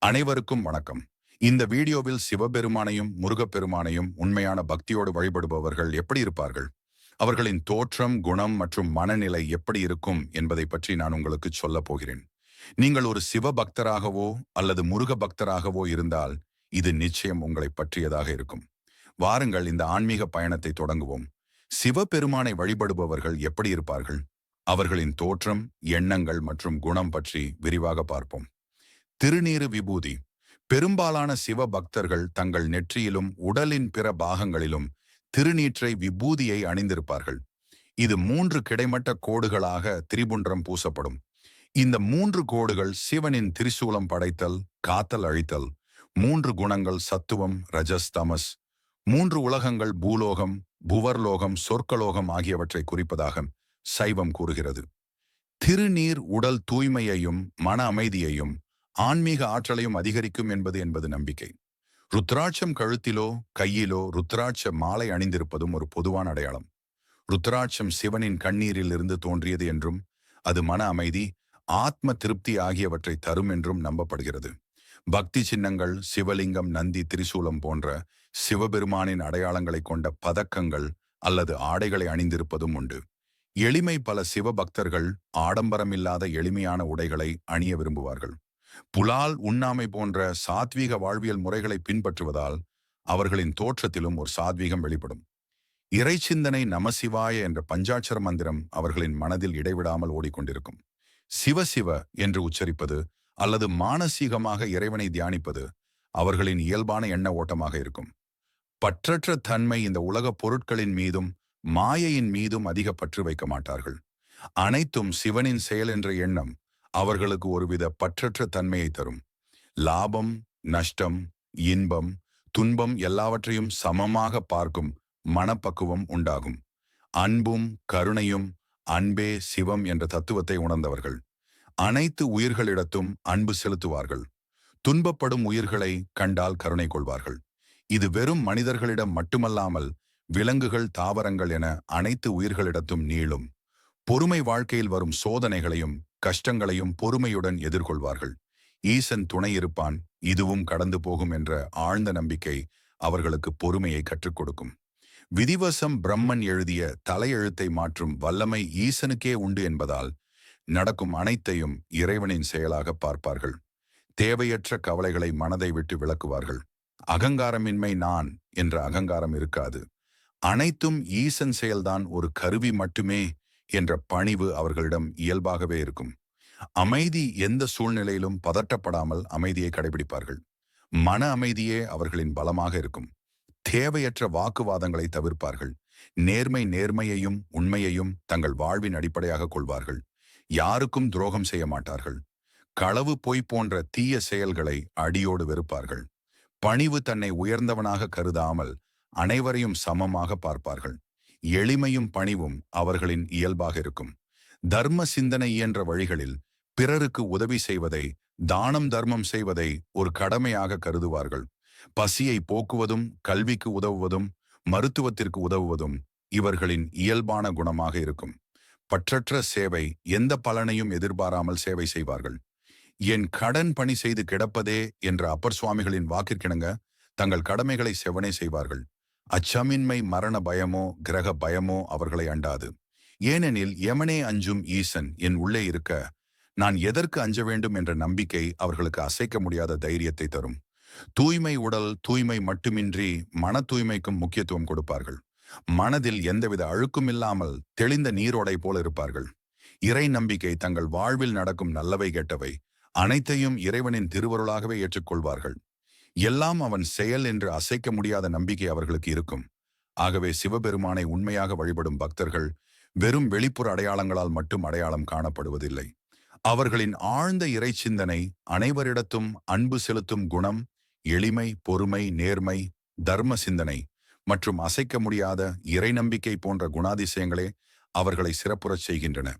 அனைவருக்கும் வணக்கம். இந்த வீடியோவில் சிவபெருமானையும் முருகப்பெருமானையும் உண்மையான பக்தியோடு வழிபடுபவர்கள் எப்படி இருப்பார்கள், அவர்களின் தோற்றம், குணம் மற்றும் மனநிலை எப்படி இருக்கும் என்பதை பற்றி நான் உங்களுக்கு சொல்லப் போகிறேன். நீங்கள் ஒரு சிவ பக்தராகவோ அல்லது முருக பக்தராகவோ இருந்தால் இது நிச்சயம் உங்களை பற்றியதாக இருக்கும். வாருங்கள் இந்த ஆன்மீக பயணத்தை தொடங்குவோம். சிவபெருமானை வழிபடுபவர்கள் எப்படி இருப்பார்கள், அவர்களின் தோற்றம், எண்ணங்கள் மற்றும் குணம் பற்றி விரிவாக பார்ப்போம். திருநீறு விபூதி. பெரும்பாலான சிவ பக்தர்கள் தங்கள் நெற்றியிலும் உடலின் பிற பாகங்களிலும் திருநீற்றை விபூதியை அணிந்திருப்பார்கள். இது 3 கிடைமட்ட கோடுகளாக திரிபுன்றம் பூசப்படும். இந்த 3 கோடுகள் சிவனின் திரிசூலம் படைத்தல், காத்தல், அழித்தல். 3 குணங்கள் சத்துவம், ரஜஸ், தமஸ். 3 உலகங்கள் பூலோகம், புவர்லோகம், சொர்க்கலோகம் ஆகியவற்றை குறிப்பதாக சைவம் கூறுகிறது. திருநீர் உடல் தூய்மையையும் மன அமைதியையும் ஆன்மீக ஆற்றலையும் அதிகரிக்கும் என்பது நம்பிக்கை. ருத்ராட்சம் கழுத்திலோ கையிலோ ருத்ராட்ச மாலை அணிந்திருப்பதும் ஒரு பொதுவான அடையாளம். ருத்ராட்சம் சிவனின் கண்ணீரில் இருந்து தோன்றியது என்றும் அது மன அமைதி, ஆத்ம திருப்தி ஆகியவற்றை தரும் என்றும் நம்பப்படுகிறது. பக்தி சின்னங்கள், சிவலிங்கம், நந்தி, திரிசூலம் போன்ற சிவபெருமானின் அடையாளங்களை கொண்ட பதக்கங்கள் அல்லது ஆடைகளை அணிந்திருப்பதும் உண்டு. எளிமை. பல சிவ பக்தர்கள் ஆடம்பரமில்லாத எளிமையான உடைகளை அணிய விரும்புவார்கள். புலால், உண்ணாமை போன்ற சாத்வீக வாழ்வியல் முறைகளை பின்பற்றுவதால் அவர்களின் தோற்றத்திலும் ஒரு சாத்வீகம் வெளிப்படும். இறை சிந்தனை, நமசிவாய என்ற பஞ்சாட்சர மந்திரம் அவர்களின் மனதில் இடைவிடாமல் ஓடிக்கொண்டிருக்கும். சிவ சிவ என்று உச்சரிப்பது அல்லது மானசீகமாக இறைவனை தியானிப்பது அவர்களின் இயல்பான எண்ண ஓட்டமாக இருக்கும். பற்றற்ற தன்மை. இந்த உலக பொருட்களின் மீதும் மாயையின் மீதும் அதிக பற்று வைக்க மாட்டார்கள். அனைத்தும் சிவனின் செயல் என்ற எண்ணம் அவர்களுக்கு ஒருவித பற்றற்ற தன்மையை தரும். லாபம், நஷ்டம், இன்பம், துன்பம் எல்லாவற்றையும் சமமாக பார்க்கும் மனப்பக்குவம் உண்டாகும். அன்பும் கருணையும். அன்பே சிவம் என்ற தத்துவத்தை உணர்ந்தவர்கள் அனைத்து உயிர்களிடத்தும் அன்பு செலுத்துவார்கள். துன்பப்படும் உயிர்களை கண்டால் கருணை கொள்வார்கள். இது வெறும் மனிதர்களிடம் மட்டுமல்லாமல் விலங்குகள், தாவரங்கள் என அனைத்து உயிர்களிடத்தும் நீளும். பொறுமை. வாழ்க்கையில் வரும் சோதனைகளையும் கஷ்டங்களையும் பொறுமையுடன் எதிர்கொள்வார்கள். ஈசன் துணை இருப்பான், இதுவும் கடந்து போகும் என்ற ஆழ்ந்த நம்பிக்கை அவர்களுக்கு பொறுமையை கற்றுக் கொடுக்கும். விதிவசம். பிரம்மன் எழுதிய தலையெழுத்தை மாற்றும் வல்லமை ஈசனுக்கே உண்டு என்பதால் நடக்கும் அனைத்தையும் இறைவனின் செயலாக பார்ப்பார்கள். தேவையற்ற கவலைகளை மனதை விட்டு விலக்குவார்கள். அகங்காரமின்மை. நான் என்ற அகங்காரம் இருக்காது. அனைத்தும் ஈசன் செயல்தான், ஒரு கருவி மட்டுமே என்ற பணிவு அவர்களிடம் இயல்பாகவே இருக்கும். அமைதி. எந்த சூழ்நிலையிலும் பதட்டப்படாமல் அமைதியை கடைபிடிப்பார்கள். மன அமைதியே அவர்களின் பலமாக இருக்கும். தேவையற்ற வாக்குவாதங்களை தவிர்ப்பார்கள். நேர்மை. நேர்மையையும் உண்மையையும் தங்கள் வாழ்வின் அடிப்படையாக கொள்வார்கள். யாருக்கும் துரோகம் செய்ய மாட்டார்கள். களவு, பொய் போன்ற தீய செயல்களை அடியோடு வெறுப்பார்கள். பணிவு. தன்னை உயர்ந்தவனாக கருதாமல் அனைவரையும் சமமாக பார்ப்பார்கள். எளிமையும் பணிவும் அவர்களின் இயல்பாக இருக்கும். தர்ம சிந்தனை. இயன்ற வழிகளில் பிறருக்கு உதவி செய்வதை, தானம் தர்மம் செய்வதை ஒரு கடமையாக கருதுவார்கள். பசியை போக்குவதும், கல்விக்கு உதவுவதும், மருத்துவத்திற்கு உதவுவதும் இவர்களின் இயல்பான குணமாக இருக்கும். பற்றற்ற சேவை. எந்த பலனையும் எதிர்பாராமல் சேவை செய்வார்கள். என் கடன் பணி செய்து கிடப்பதே என்ற அப்பர் சுவாமிகளின் வாக்கிற்கிணங்க தங்கள் கடமைகளை செவனே செய்வார்கள். அச்சமின்மை. மரண பயமோ கிரக பயமோ அவர்களை அண்டாது. ஏனெனில் யமனே அஞ்சும் ஈசன் என் உள்ளே இருக்க நான் எதற்கு அஞ்ச வேண்டும் என்ற நம்பிக்கை அவர்களுக்கு அசைக்க முடியாத தைரியத்தை தரும். தூய்மை. உடல் தூய்மை மட்டுமின்றி மன தூய்மைக்கும் முக்கியத்துவம் கொடுப்பார்கள். மனதில் எந்தவித அழுக்கும் இல்லாமல் தெளிந்த நீரோடை போல இருப்பார்கள். இறை நம்பிக்கை. தங்கள் வாழ்வில் நடக்கும் நல்லவை கெட்டவை அனைத்தையும் இறைவனின் திருவருளாகவே ஏற்றுக்கொள்வார்கள். எல்லாம் அவன் செயல் என்று அசைக்க முடியாத நம்பிக்கை அவர்களுக்கு இருக்கும். ஆகவே சிவபெருமானை உண்மையாக வழிபடும் பக்தர்கள் வெறும் வெளிப்புற அடையாளங்களால் மட்டும் அடையாளம் காணப்படுவதில்லை. அவர்களின் ஆழ்ந்த இறை சிந்தனை, அனைவரிடத்தும் அன்பு செலுத்தும் குணம், எளிமை, பொறுமை, நேர்மை, தர்ம சிந்தனை மற்றும் அசைக்க முடியாத இறை நம்பிக்கை போன்ற குணாதிசயங்களே அவர்களை சிறப்புறச் செய்கின்றன.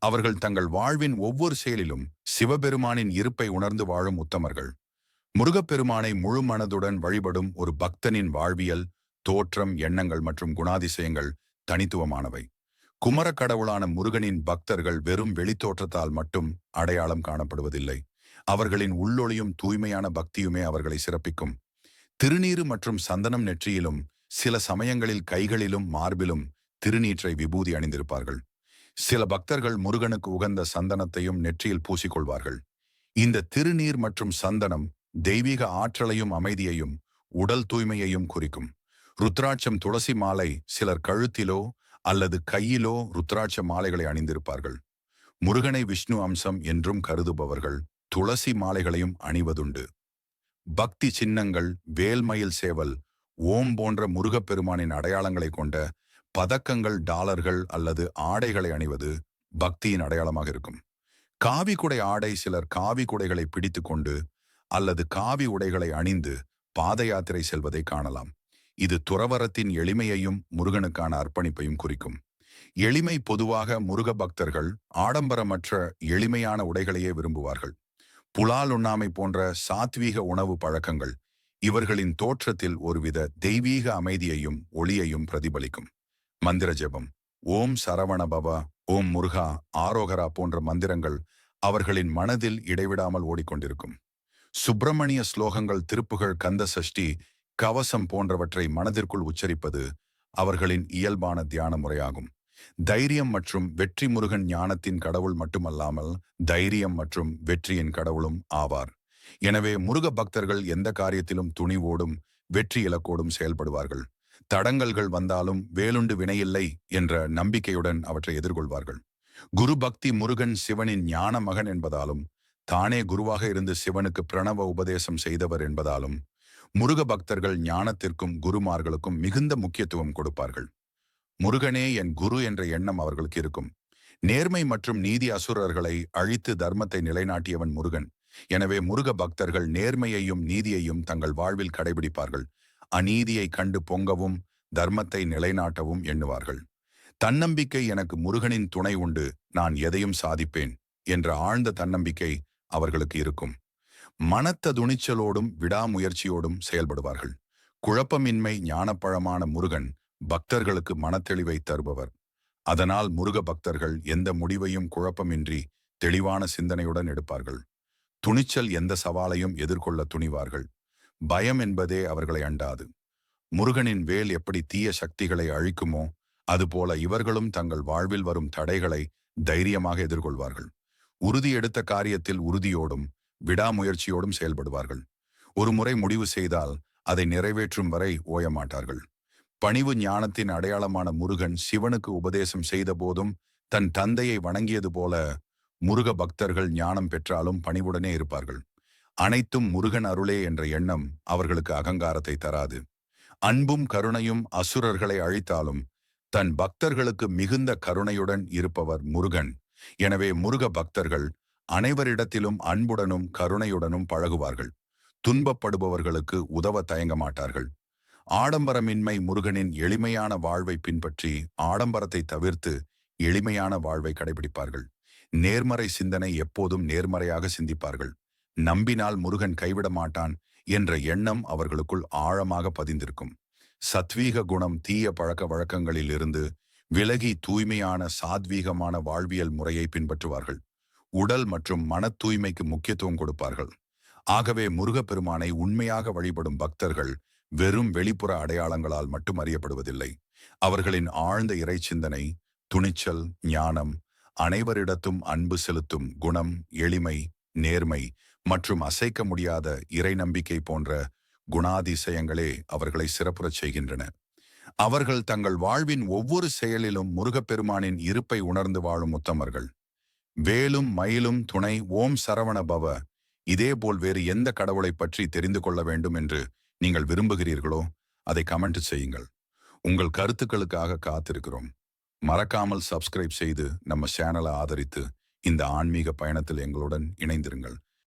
அவர்கள் தங்கள் வாழ்வின் ஒவ்வொரு செயலிலும் சிவபெருமானின் இருப்பை உணர்ந்து வாழும் உத்தமர்கள். முருகப்பெருமானை முழு மனதுடன் வழிபடும் ஒரு பக்தனின் வாழ்வியல், தோற்றம், எண்ணங்கள் மற்றும் குணாதிசயங்கள் தனித்துவமானவை. குமரக் கடவுளான முருகனின் பக்தர்கள் வெறும் வெளித்தோற்றத்தால் மட்டும் அடையாளம் காணப்படுவதில்லை. அவர்களின் உள்ளொளியும் தூய்மையான பக்தியுமே அவர்களை சிறப்பிக்கும். திருநீறு மற்றும் சந்தனம் நெற்றியிலும் சில சமயங்களில் கைகளிலும் மார்பிலும் திருநீற்றை விபூதி அணிந்திருப்பார்கள். சில பக்தர்கள் முருகனுக்கு உகந்த சந்தனத்தையும் நெற்றியில் பூசிக்கொள்வார்கள். இந்த திருநீர் மற்றும் சந்தனம் தெய்வீக ஆற்றலையும் அமைதியையும் உடல் தூய்மையையும் குறிக்கும். ருத்ராட்சம் துளசி மாலை சிலர் கழுத்திலோ அல்லது கையிலோ ருத்ராட்ச மாலைகளை அணிந்திருப்பார்கள். முருகனை விஷ்ணு அம்சம் என்றும் கருதுபவர்கள் துளசி மாலைகளையும் அணிவதுண்டு. பக்தி சின்னங்கள், வேல்மயில் சேவல், ஓம் போன்ற முருகப்பெருமானின் அடையாளங்களை கொண்ட பதக்கங்கள், டாலர்கள் அல்லது ஆடைகளை அணிவது பக்தியின் அடையாளமாக இருக்கும். காவி குடை ஆடை சிலர் காவி குடைகளை பிடித்து கொண்டு அல்லது காவி உடைகளை அணிந்து பாத யாத்திரை செல்வதை காணலாம். இது துறவரத்தின் எளிமையையும் முருகனுக்கான அர்ப்பணிப்பையும் குறிக்கும். எளிமை பொதுவாக முருக பக்தர்கள் ஆடம்பரமற்ற எளிமையான உடைகளையே விரும்புவார்கள். புலால் உண்ணாமை போன்ற சாத்வீக உணவு பழக்கங்கள் இவர்களின் தோற்றத்தில் ஒருவித தெய்வீக அமைதியையும் ஒளியையும் பிரதிபலிக்கும். மந்திர ஜெபம், ஓம் சரவணபவ, ஓம் முருகா, ஆரோகரா போன்ற மந்திரங்கள் அவர்களின் மனதில் இடைவிடாமல் ஓடிக்கொண்டிருக்கும். சுப்பிரமணிய ஸ்லோகங்கள், திருப்புகழ், கந்த சஷ்டி, கவசம் போன்றவற்றை மனதிற்குள் உச்சரிப்பது அவர்களின் இயல்பான தியான முறையாகும். தைரியம் மற்றும் வெற்றி முருகன் ஞானத்தின் கடவுள் மட்டுமல்லாமல் தைரியம் மற்றும் வெற்றியின் கடவுளும் ஆவார். எனவே முருக பக்தர்கள் எந்த காரியத்திலும் துணிவோடும் வெற்றி இலக்கோடும் செயல்படுவார்கள். தடங்கல்கள் வந்தாலும் வேலுண்டு வினையில்லை என்ற நம்பிக்கையுடன் அவற்றை எதிர்கொள்வார்கள். குரு பக்தி, முருகன் சிவனின் ஞான மகன் என்பதாலும் தானே குருவாக இருந்து சிவனுக்கு பிரணவ உபதேசம் செய்தவர் என்பதாலும் முருக பக்தர்கள் ஞானத்திற்கும் குருமார்களுக்கும் மிகுந்த முக்கியத்துவம் கொடுப்பார்கள். முருகனே என் குரு என்ற எண்ணம் அவர்களுக்கு இருக்கும். நேர்மை மற்றும் நீதி அசுரர்களை அழித்து தர்மத்தை நிலைநாட்டியவன் முருகன். எனவே முருக பக்தர்கள் நேர்மையையும் நீதியையும் தங்கள் வாழ்வில் கடைபிடிப்பார்கள். அநீதியை கண்டு பொங்கவும் தர்மத்தை நிலைநாட்டவும் எண்ணுவார்கள். தன்னம்பிக்கை, எனக்கு முருகனின் துணை உண்டு, நான் எதையும் சாதிப்பேன் என்ற ஆழ்ந்த தன்னம்பிக்கை அவர்களுக்கு இருக்கும். மனத்த துணிச்சலோடும் விடாமுயற்சியோடும் செயல்படுவார்கள். குழப்பமின்மை ஞானப்பழமான முருகன் பக்தர்களுக்கு மனத்தெளிவை தருபவர். அதனால் முருக பக்தர்கள் எந்த முடிவையும் குழப்பமின்றி தெளிவான சிந்தனையுடன் எடுப்பார்கள். துணிச்சல், எந்த சவாலையும் எதிர்கொள்ள துணிவார்கள். பயம் என்பதே அவர்களை அண்டாது. முருகனின் வேல் எப்படி தீய சக்திகளை அழிக்குமோ அதுபோல இவர்களும் தங்கள் வாழ்வில் வரும் தடைகளை தைரியமாக எதிர்கொள்வார்கள். உறுதி எடுத்த காரியத்தில் உறுதியோடும் விடாமுயற்சியோடும் செயல்படுவார்கள். ஒரு முறை முடிவு செய்தால் அதை நிறைவேற்றும் வரை ஓயமாட்டார்கள். பணிவு ஞானத்தின் அடையாளமான முருகன் சிவனுக்கு உபதேசம் செய்த போதும் தன் தந்தையை வணங்கியது போல முருக பக்தர்கள் ஞானம் பெற்றாலும் பணிவுடனே இருப்பார்கள். அனைத்தும் முருகன் அருளே என்ற எண்ணம் அவர்களுக்கு அகங்காரத்தை தராது. அன்பும் கருணையும் அசுரர்களை அழித்தாலும் தன் பக்தர்களுக்கு மிகுந்த கருணையுடன் இருப்பவர் முருகன். எனவே முருக பக்தர்கள் அனைவரிடத்திலும் அன்புடனும் கருணையுடனும் பழகுவார்கள். துன்பப்படுபவர்களுக்கு உதவ தயங்க மாட்டார்கள். ஆடம்பரமின்மை, முருகனின் எளிமையான வாழ்வை பின்பற்றி ஆடம்பரத்தை தவிர்த்து எளிமையான வாழ்வை கடைபிடிப்பார்கள். நேர்மறை சிந்தனை, எப்போதும் நேர்மறையாக சிந்திப்பார்கள். நம்பினால் முருகன் கைவிட மாட்டான் என்ற எண்ணம் அவர்களுக்குள் ஆழமாக பதிந்திருக்கும். சத்வீக குணம், தீய பழக்க வழக்கங்களில் இருந்து விலகி தூய்மையான சாத்வீகமான வாழ்வியல் முறையை பின்பற்றுவார்கள். உடல் மற்றும் மன தூய்மைக்கு முக்கியத்துவம் கொடுப்பார்கள். ஆகவே முருகப்பெருமானை உண்மையாக வழிபடும் பக்தர்கள் வெறும் வெளிப்புற அடையாளங்களால் மட்டும் அறியப்படுவதில்லை. அவர்களின் ஆழ்ந்த இறை சிந்தனை, துணிச்சல், ஞானம், அனைவரிடத்தும் அன்பு செலுத்தும் குணம், எளிமை, நேர்மை மற்றும் அசைக்க முடியாத இறை நம்பிக்கை போன்ற குணாதிசயங்களே அவர்களை சிறப்புறச் செய்கின்றன. அவர்கள் தங்கள் வாழ்வின் ஒவ்வொரு செயலிலும் முருகப்பெருமானின் இருப்பை உணர்ந்து வாழும் உத்தமர்கள். வேலும் மயிலும் துணை, ஓம் சரவண பவ. இதேபோல் வேறு எந்த கடவுளை பற்றி தெரிந்து கொள்ள வேண்டும் என்று நீங்கள் விரும்புகிறீர்களோ அதை கமெண்ட் செய்யுங்கள். உங்கள் கருத்துக்களுக்காக காத்திருக்கிறோம். மறக்காமல் சப்ஸ்கிரைப் செய்து நம்ம சேனலை ஆதரித்து இந்த ஆன்மீக பயணத்தில் எங்களுடன் இணைந்திருங்கள்.